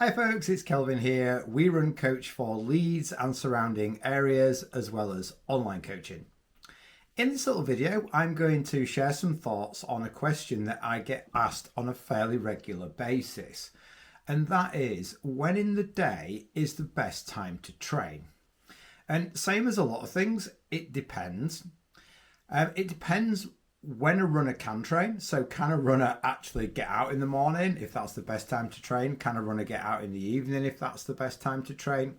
Hi folks, it's Kelvin here, We Run coach for Leeds and surrounding areas as well as online coaching. In this little video, I'm going to share some thoughts on a question that I get asked on a fairly regular basis. And that is, when in the day is the best time to train? And same as a lot of things, it depends. It depends when a runner can train. So can a runner actually get out in the morning if that's the best time to train? Can a runner get out in the evening if that's the best time to train?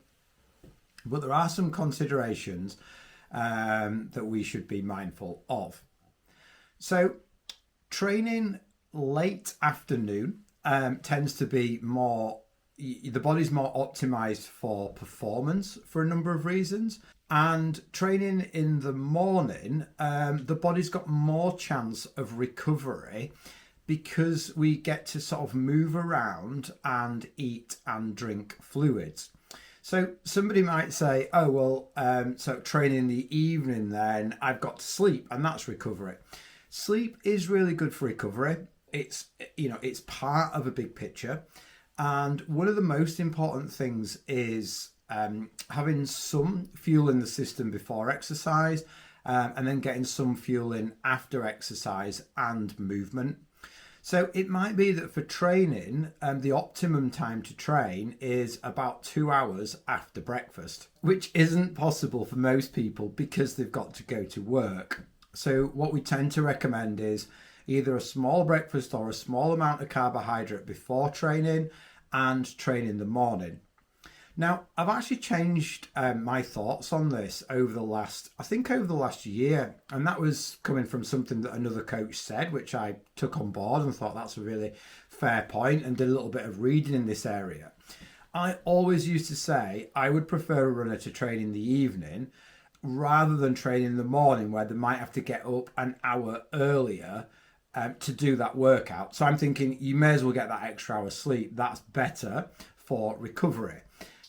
But there are some considerations that we should be mindful of. So training late afternoon tends to be more, the body's more optimized for performance for a number of reasons. And training in the morning, the body's got more chance of recovery because we get to sort of move around and eat and drink fluids. So somebody might say, oh, well, so training in the evening, then I've got to sleep and that's recovery. Sleep is really good for recovery. It's part of a big picture. And one of the most important things is having some fuel in the system before exercise and then getting some fuel in after exercise and movement. So it might be that for training, the optimum time to train is about 2 hours after breakfast, which isn't possible for most people because they've got to go to work. So what we tend to recommend is either a small breakfast or a small amount of carbohydrate before training and train in the morning. Now, I've actually changed my thoughts on this over the last year. And that was coming from something that another coach said, which I took on board and thought that's a really fair point and did a little bit of reading in this area. I always used to say I would prefer a runner to train in the evening rather than train in the morning where they might have to get up an hour earlier to do that workout. So I'm thinking you may as well get that extra hour sleep. That's better for recovery.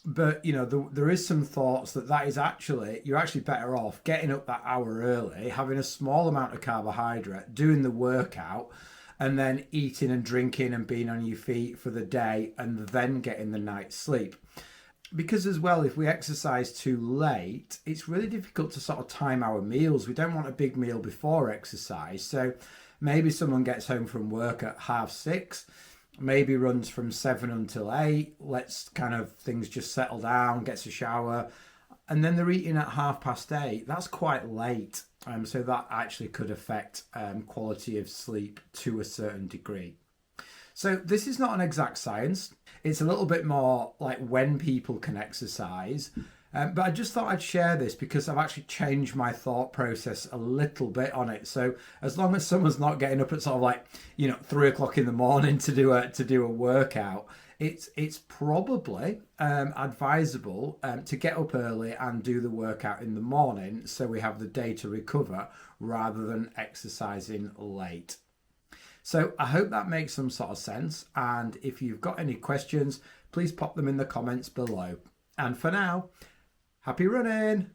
But, there is some thoughts that is actually, you're actually better off getting up that hour early, having a small amount of carbohydrate, doing the workout, and then eating and drinking and being on your feet for the day and then getting the night's sleep. Because as well, if we exercise too late, it's really difficult to sort of time our meals. We don't want a big meal before exercise. So maybe someone gets home from work at 6:30, maybe runs from 7 until 8, lets kind of things just settle down, gets a shower, and then they're eating at 8:30. That's quite late. So that actually could affect quality of sleep to a certain degree. So this is not an exact science. It's a little bit more like when people can exercise. But I just thought I'd share this because I've actually changed my thought process a little bit on it. So as long as someone's not getting up at sort of 3 o'clock in the morning to do a workout, it's probably advisable to get up early and do the workout in the morning so we have the day to recover rather than exercising late. So I hope that makes some sort of sense. And if you've got any questions, please pop them in the comments below. And for now, happy running!